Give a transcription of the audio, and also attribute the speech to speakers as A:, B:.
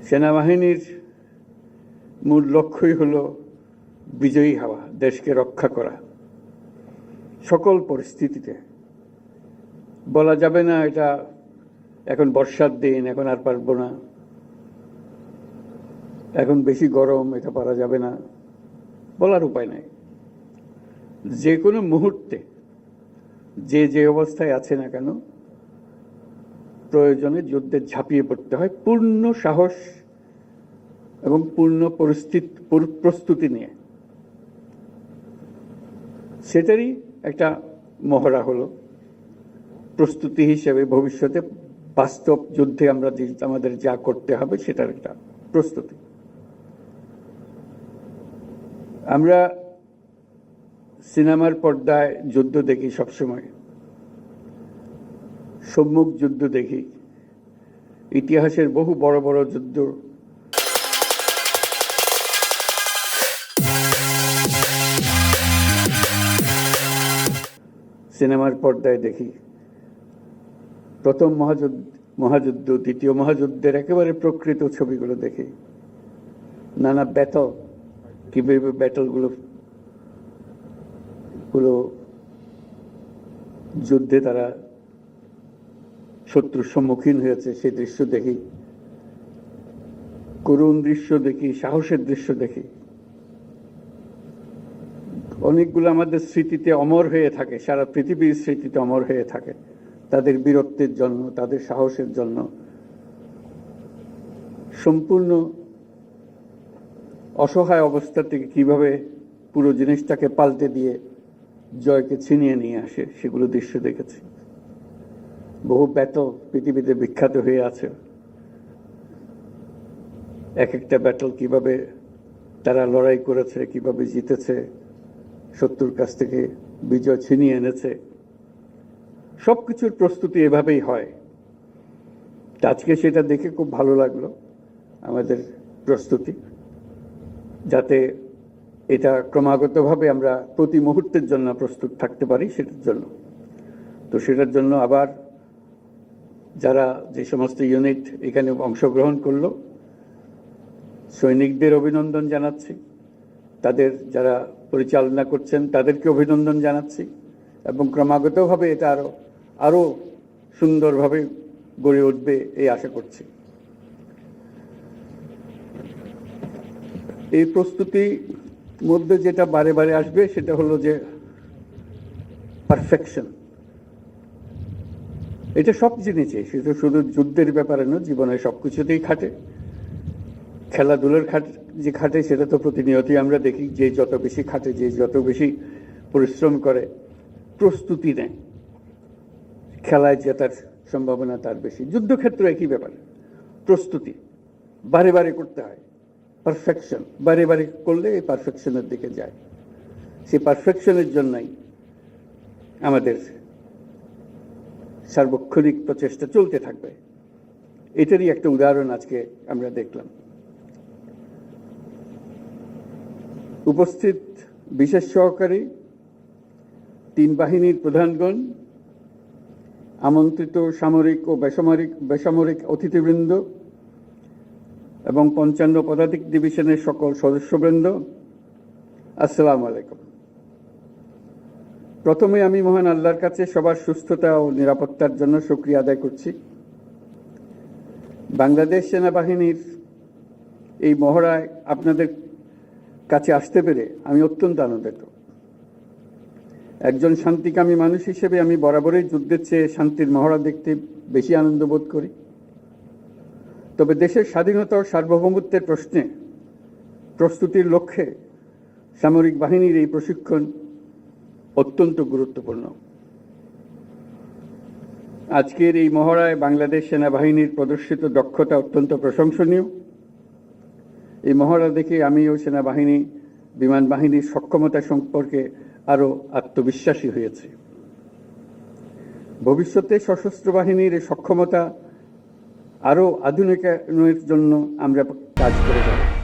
A: সেনাবাহিনীর মূল লক্ষ্যই হলো বিজয়ী হওয়া, দেশকে রক্ষা করা সকল পরিস্থিতিতে। বলা যাবে না এটা এখন বর্ষার দিন, এখন আর পারবো না, এখন বেশি গরম, এটা পারা যাবে না, বলার উপায় নাই। যে কোনো মুহূর্তে যে অবস্থায় আছে না কেন, প্রয়োজনে যুদ্ধে ঝাঁপিয়ে পড়তে হয় পূর্ণ সাহস এবং পূর্ণ প্রস্তুতি নিয়ে। সেটারই একটা মহড়া হলো প্রস্তুতি হিসেবে ভবিষ্যতে বাস্তব যুদ্ধে আমরা আমাদের যা করতে হবে সেটার একটা প্রস্তুতি। আমরা সিনেমার পর্দায় যুদ্ধ দেখি, সবসময় সম্মুখ যুদ্ধ দেখি, ইতিহাসের বহু বড় বড় যুদ্ধ সিনেমার পর্দায় দেখি। প্রথম মহাযুদ্ধ, দ্বিতীয় মহাযুদ্ধের একেবারে প্রকৃত ছবিগুলো দেখি। নানা ব্যাটল, কিভাবে ব্যাটলগুলো যুদ্ধে তারা শত্রুর সম্মুখীন হয়েছে সেই দৃশ্য দেখি, করুণ দৃশ্য দেখি, সাহসের দৃশ্য দেখি। অনেকগুলো আমাদের স্মৃতিতে অমর হয়ে থাকে, সারা পৃথিবীর স্মৃতিতে অমর হয়ে থাকে, তাদের বীরত্বের জন্য, তাদের সাহসের জন্য। সম্পূর্ণ অসহায় অবস্থা থেকে কিভাবে পুরো জিনিসটাকে পাল্টে দিয়ে জয়কে ছিনিয়ে নিয়ে আসে, সেগুলো দৃশ্য দেখেছি। বহু ব্যাটল পৃথিবীতে বিখ্যাত হয়ে আছে। এক একটা ব্যাটল কিভাবে তারা লড়াই করেছে, কিভাবে জিতেছে, শত্রুর কাছ থেকে বিজয় ছিনিয়ে এনেছে। সবকিছুর প্রস্তুতি এভাবেই হয়। আজকে সেটা দেখে খুব ভালো লাগলো, আমাদের প্রস্তুতি, যাতে এটা ক্রমাগতভাবে আমরা প্রতি মুহূর্তের জন্য প্রস্তুত থাকতে পারি সেটার জন্য। তো সেটার জন্য আবার যারা যে সমস্ত ইউনিট এখানে অংশগ্রহণ করলো, সৈনিকদের অভিনন্দন জানাচ্ছি, তাদের যারা পরিচালনা করছেন তাদেরকে অভিনন্দন জানাচ্ছি, এবং ক্রমাগতভাবে এটা আরো সুন্দরভাবে গড়ে উঠবে এই আশা করছি। এই প্রস্তুতি মধ্যে যেটা বারে বারে আসবে সেটা হলো যে পারফেকশন। এটা সব জিনিসে, সেটা শুধু যুদ্ধের ব্যাপারে নয়, জীবনের সবকিছুতেই খাটে। খেলাধুলার যে খাটে সেটা তো প্রতিনিয়তই আমরা দেখি, যে যত বেশি খাটে, যে যত বেশি পরিশ্রম করে, প্রস্তুতি নেয়, খেলায় জেতার সম্ভাবনা তার বেশি। যুদ্ধক্ষেত্র একই ব্যাপার, প্রস্তুতি বারে বারে করতে হয়। পারফেকশন বারে বারে করলে এই পারফেকশনের দিকে যায়। সেই পারফেকশনের জন্যই আমাদের সার্বক্ষণিক প্রচেষ্টা চলতে থাকবে। এটারই একটা উদাহরণ আজকে আমরা দেখলাম। উপস্থিত বিশেষ সহকারী, 3 বাহিনীর প্রধানগণ, আমন্ত্রিত সামরিক ও বেসামরিক অতিথিবৃন্দ এবং 55 পদাতিক ডিভিশনের সকল সদস্যবৃন্দ, আসসালামু আলাইকুম। প্রথমে আমি মহান আল্লাহর কাছে সবার সুস্থতা ও নিরাপত্তার জন্য শুকরিয়া আদায় করছি। বাংলাদেশ সেনাবাহিনীর এই মহড়ায় আপনাদের কাছে আসতে পেরে আমি অত্যন্ত আনন্দিত। একজন শান্তিকামী মানুষ হিসেবে আমি বরাবরই যুদ্ধের চেয়ে শান্তির মহড়া দেখতে বেশি আনন্দ বোধ করি। তবে দেশের স্বাধীনতা ও সার্বভৌমত্বের প্রশ্নে প্রস্তুতির লক্ষ্যে সামরিক বাহিনীর এই প্রশিক্ষণ অত্যন্ত গুরুত্বপূর্ণ। আজকের এই মহড়ায় বাংলাদেশ সেনাবাহিনীর প্রদর্শিত দক্ষতা অত্যন্ত প্রশংসনীয়। এই মহড়া দেখে আমি ও সেনাবাহিনী, বিমান বাহিনীর সক্ষমতা সম্পর্কে আরো আত্মবিশ্বাসী হয়েছি। ভবিষ্যতে সশস্ত্র বাহিনীর এই সক্ষমতা আরো আধুনিকায়নের জন্য আমরা কাজ করে যাব।